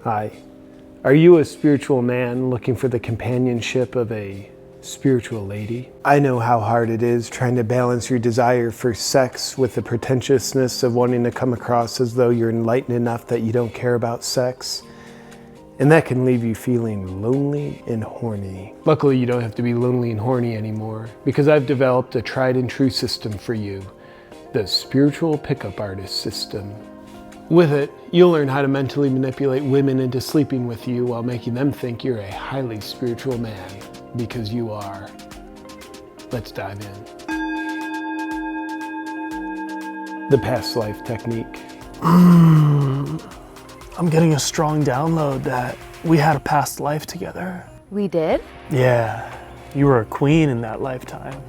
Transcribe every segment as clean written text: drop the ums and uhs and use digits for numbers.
Hi. Are you a spiritual man looking for the companionship of a spiritual lady? I know how hard it is trying to balance your desire for sex with the pretentiousness of wanting to come across as though you're enlightened enough that you don't care about sex. And that can leave you feeling lonely and horny. Luckily, you don't have to be lonely and horny anymore, because I've developed a tried and true system for you, the Spiritual Pickup Artist System. With it, you'll learn how to mentally manipulate women into sleeping with you while making them think you're a highly spiritual man, because you are. Let's dive in. The past life technique. I'm getting a strong download that we had a past life together. We did? Yeah, you were a queen in that lifetime,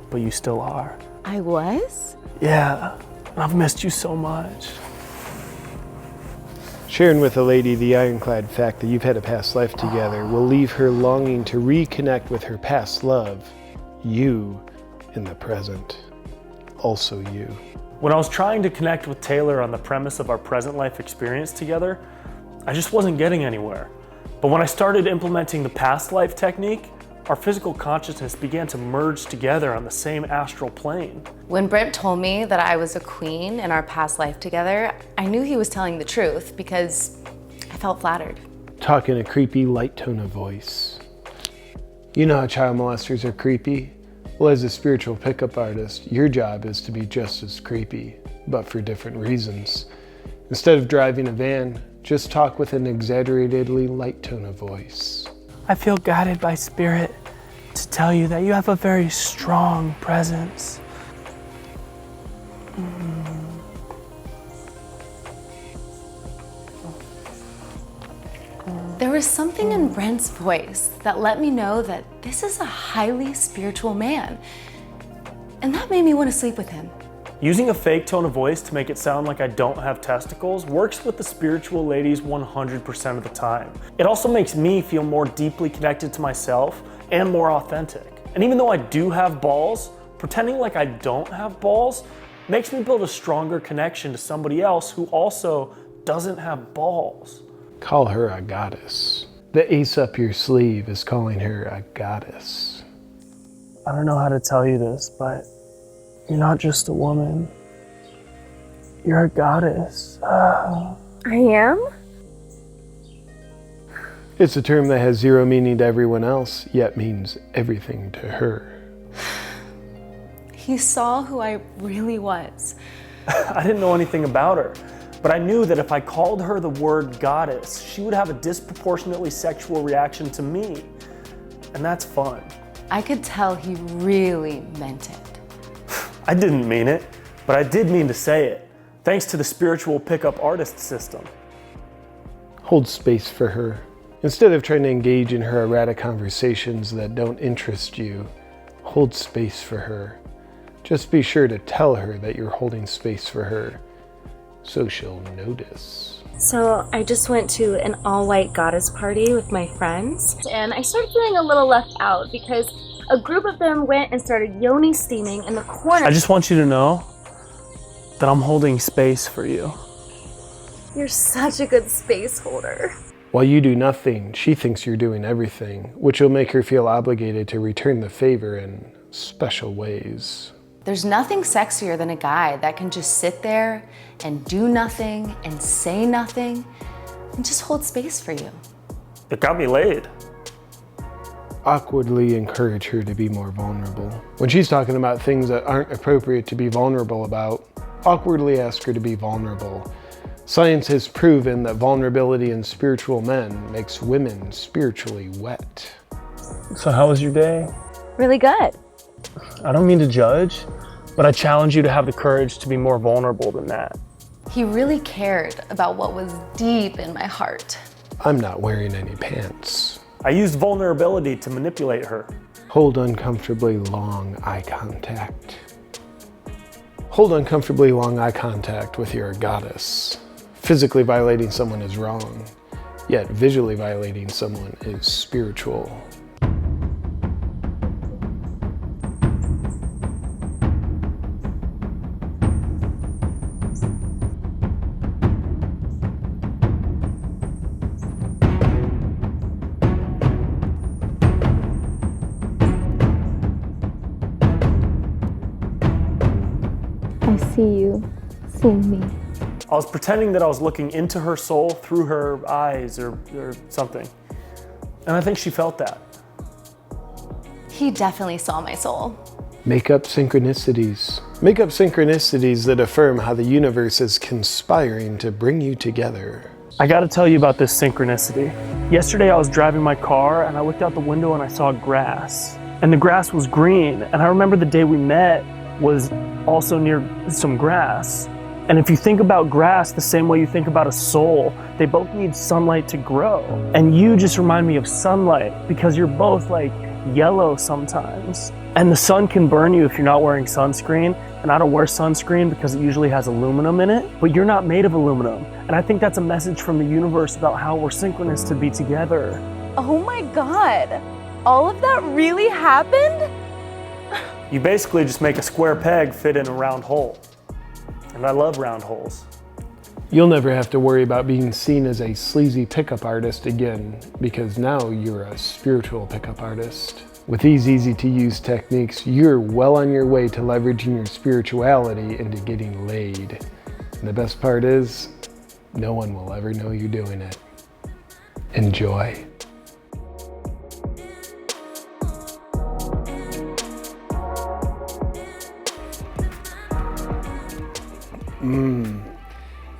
but you still are. I was? Yeah, I've missed you so much. Sharing with a lady the ironclad fact that you've had a past life together will leave her longing to reconnect with her past love, you in the present, also you. When I was trying to connect with Taylor on the premise of our present life experience together, I just wasn't getting anywhere. But when I started implementing the past life technique, our physical consciousness began to merge together on the same astral plane. When Brent told me that I was a queen in our past life together, I knew he was telling the truth because I felt flattered. Talk in a creepy, light tone of voice. You know how child molesters are creepy? Well, as a spiritual pickup artist, your job is to be just as creepy, but for different reasons. Instead of driving a van, just talk with an exaggeratedly light tone of voice. I feel guided by spirit to tell you that you have a very strong presence. There was something in Brent's voice that let me know that this is a highly spiritual man. And that made me want to sleep with him. Using a fake tone of voice to make it sound like I don't have testicles works with the spiritual ladies 100% of the time. It also makes me feel more deeply connected to myself and more authentic. And even though I do have balls, pretending like I don't have balls makes me build a stronger connection to somebody else who also doesn't have balls. Call her a goddess. The ace up your sleeve is calling her a goddess. I don't know how to tell you this, but you're not just a woman. You're a goddess. I am? It's a term that has zero meaning to everyone else, yet means everything to her. He saw who I really was. I didn't know anything about her, but I knew that if I called her the word goddess, she would have a disproportionately sexual reaction to me. And that's fun. I could tell he really meant it. I didn't mean it, but I did mean to say it, thanks to the Spiritual Pickup Artist System. Hold space for her. Instead of trying to engage in her erratic conversations that don't interest you, hold space for her. Just be sure to tell her that you're holding space for her, so she'll notice. So I just went to an all-white goddess party with my friends, and I started feeling a little left out because a group of them went and started yoni steaming in the corner. I just want you to know that I'm holding space for you. You're such a good space holder. While you do nothing, she thinks you're doing everything, which will make her feel obligated to return the favor in special ways. There's nothing sexier than a guy that can just sit there and do nothing and say nothing and just hold space for you. It got me laid. Awkwardly encourage her to be more vulnerable. When she's talking about things that aren't appropriate to be vulnerable about, awkwardly ask her to be vulnerable. Science has proven that vulnerability in spiritual men makes women spiritually wet. So how was your day? Really good. I don't mean to judge, but I challenge you to have the courage to be more vulnerable than that. He really cared about what was deep in my heart. I'm not wearing any pants. I used vulnerability to manipulate her. Hold uncomfortably long eye contact. Hold uncomfortably long eye contact with your goddess. Physically violating someone is wrong, yet visually violating someone is spiritual. see you, seeing me. I was pretending that I was looking into her soul through her eyes or something. And I think she felt that. He definitely saw my soul. Make up synchronicities. Make up synchronicities that affirm how the universe is conspiring to bring you together. I gotta tell you about this synchronicity. Yesterday I was driving my car and I looked out the window and I saw grass. And the grass was green. And I remember the day we met was also near some grass. And if you think about grass the same way you think about a soul, they both need sunlight to grow. And you just remind me of sunlight because you're both like yellow sometimes. And the sun can burn you if you're not wearing sunscreen. And I don't wear sunscreen because it usually has aluminum in it, but you're not made of aluminum. And I think that's a message from the universe about how we're synchronous to be together. Oh my God, all of that really happened? You basically just make a square peg fit in a round hole. And I love round holes. You'll never have to worry about being seen as a sleazy pickup artist again, because now you're a spiritual pickup artist. With these easy-to-use techniques, you're well on your way to leveraging your spirituality into getting laid. And the best part is, no one will ever know you're doing it. Enjoy.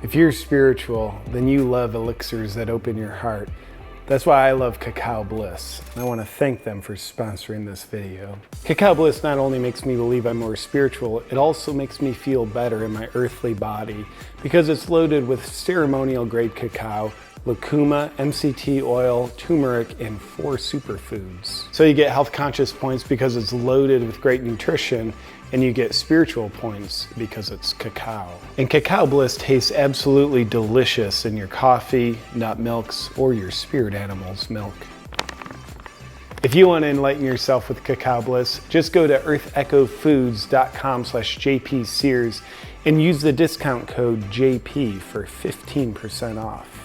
If you're spiritual, then you love elixirs that open your heart. That's why I love Cacao Bliss, and I want to thank them for sponsoring this video. Cacao Bliss not only makes me believe I'm more spiritual, it also makes me feel better in my earthly body because it's loaded with ceremonial grade cacao, lucuma, MCT oil, turmeric, and 4 superfoods. So you get health conscious points because it's loaded with great nutrition, and you get spiritual points because it's cacao. And Cacao Bliss tastes absolutely delicious in your coffee, nut milks, or your spirit animal's milk. If you want to enlighten yourself with Cacao Bliss, just go to earthechofoods.com/JPSears and use the discount code JP for 15% off.